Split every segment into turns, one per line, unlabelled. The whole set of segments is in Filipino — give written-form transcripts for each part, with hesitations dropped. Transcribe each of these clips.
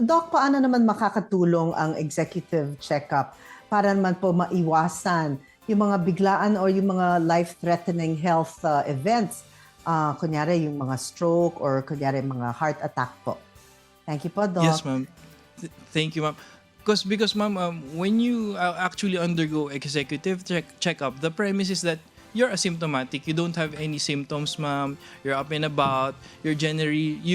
Doc, paano naman makakatulong ang executive check-up para naman po maiwasan yung mga biglaan or yung mga life-threatening health events? Kunyari yung mga stroke or kunyari mga heart attack po. Thank you po,
Yes,
Doc.
ma'am. Thank you, ma'am. Because ma'am, when you actually undergo executive checkup, the premise is that you're asymptomatic. You don't have any symptoms, ma'am. You're up and about. You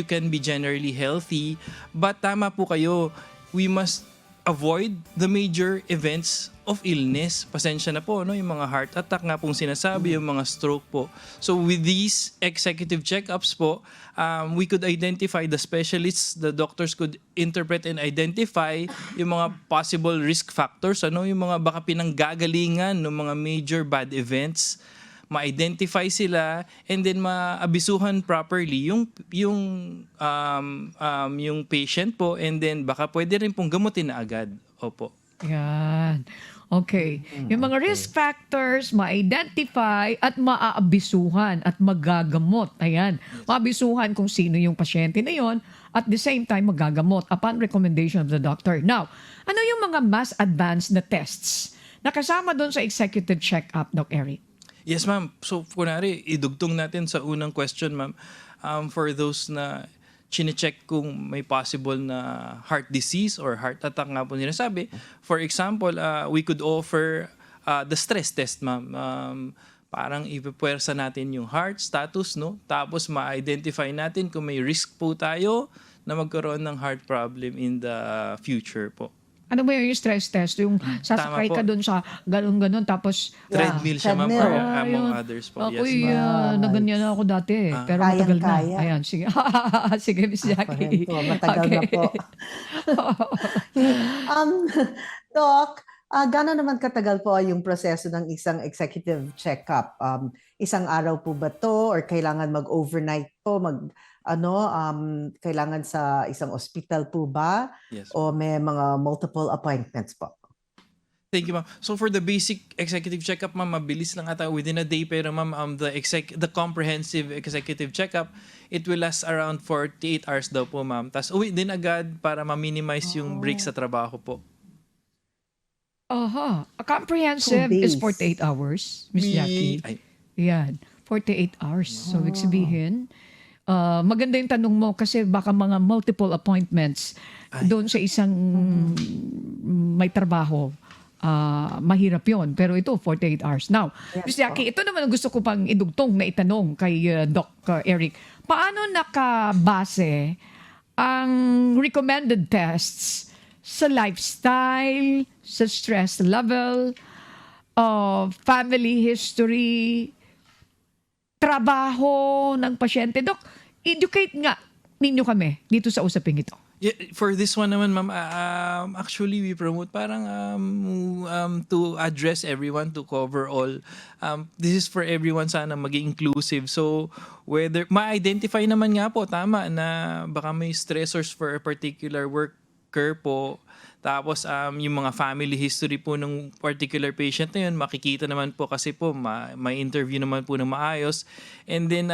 can be generally healthy. But tama po kayo, we must avoid the major events of illness. Pasensya na po, no? Yung mga heart attack nga pong sinasabi, yung mga stroke po. So with these executive checkups po, we could identify the specialists, the doctors could interpret and identify yung mga possible risk factors, ano? Yung mga baka pinanggagalingan ng mga major bad events, ma-identify sila, and then maabisuhan properly yung patient po, and then baka pwede rin pong gamutin na agad. Opo.
Yan. Okay. Yung mga risk factors, ma-identify at maaabisuhan at magagamot. Ayan. Maabisuhan kung sino yung pasyente na yon, at the same time magagamot upon recommendation of the doctor. Now, ano yung mga mas advanced na tests na kasama doon sa executive check-up, Doc Eric?
Yes, ma'am. So, kunwari, idugtong natin sa unang question, ma'am. For those na chinecheck kung may possible na heart disease or heart attack nga po nila sabi. For example, we could offer the stress test, ma'am. Parang ipipuwersa natin yung heart status, no? Tapos ma-identify natin kung may risk po tayo na magkaroon ng heart problem in the future po.
Ano ba yung stress test? Yung sasakay
Tama po.
ka doon sa ganun-ganun tapos
Treadmill siya, ma'am,
treadmill.
or among
yun.
others po.
Ako
Yes, ma'am.
na ganyan ako dati. Pero matagal na.
Kayang-kaya.
Ayan, sige. Sige, Miss
Ako
Jackie.
rin po, matagal na
Okay.
po. Doc, gano'n naman katagal po yung proseso ng isang executive check-up? Isang araw po ba to or kailangan mag-overnight po? Kailangan sa isang ospital po ba?
Yes.
O may mga multiple appointments po?
Thank you, ma'am. So for the basic executive checkup, ma'am, mabilis lang ata within a day. Pero ma'am, the comprehensive executive checkup, it will last around 48 hours daw po, ma'am. Tapos uwi din agad para ma-minimize yung break sa trabaho po.
Aha. A comprehensive
2
is
days.
48 hours, Miss Jackie.
Ay,
Yan. 48 hours. So, ibig sabihin, maganda yung tanong mo kasi baka mga multiple appointments doon sa isang may trabaho. Mahirap yon. Pero ito, 48 hours. Now,
Yes
Miss Jackie, ito naman ang gusto ko pang idugtong na itanong kay Doc Eric. Paano nakabase ang recommended tests sa lifestyle, sa stress level, family history, trabaho ng pasyente? Doc, educate nga ninyo kami dito sa usaping ito.
yeah, for this one naman, ma'am, actually we promote parang to address everyone, to cover all. This is for everyone, sana maging inclusive. So whether ma-identify naman nga po, tama, na baka may stressors for a particular worker po. Tapos yung mga family history po ng particular patient na yun, makikita naman po kasi po may interview naman po ng maayos. And then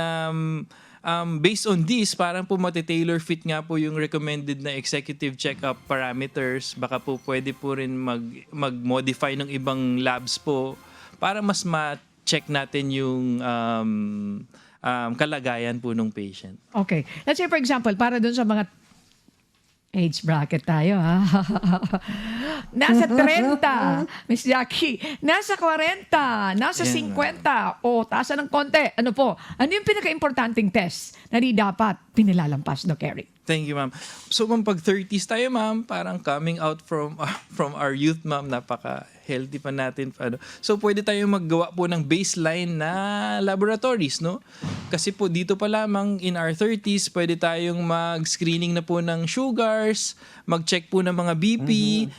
based on this, parang po mati-tailor fit nga po yung recommended na executive check-up parameters. Baka po pwede po rin mag-modify ng ibang labs po para mas ma-check natin yung kalagayan po ng patient.
Okay. Let's say for example, para dun sa mga age bracket tayo, ha? Nasa 30, Miss Jackie. Nasa 40, nasa
Yan,
50. O, taasan ng konti. Ano po? Ano yung pinaka-importanting test na di dapat pinilalampas, Doc Eric?
Thank you, ma'am. So, ma'am, pag 30s tayo, ma'am, parang coming out from our youth, ma'am, napaka-healthy pa natin. So, pwede tayong maggawa po ng baseline na laboratories, no? Kasi po, dito pa lamang in our 30s, pwede tayong mag-screening na po ng sugars, mag-check po ng mga BP,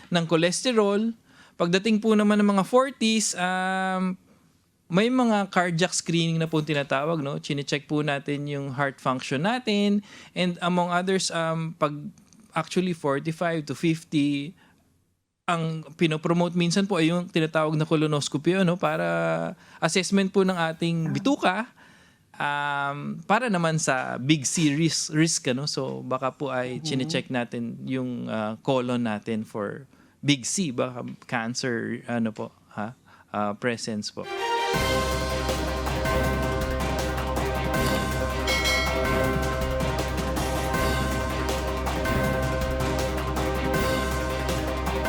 ng cholesterol. Pagdating po naman ng mga 40s, may mga cardiac screening na po tinatawag, no? Chine-check po natin yung heart function natin. And among others, pag actually 45 to 50, ang pinopromote minsan po ay yung tinatawag na colonoscopy, no? Para assessment po ng ating bituka para naman sa big C risk ano, so baka po ay chine-check natin yung colon natin for big C, baka cancer ano po, presence po.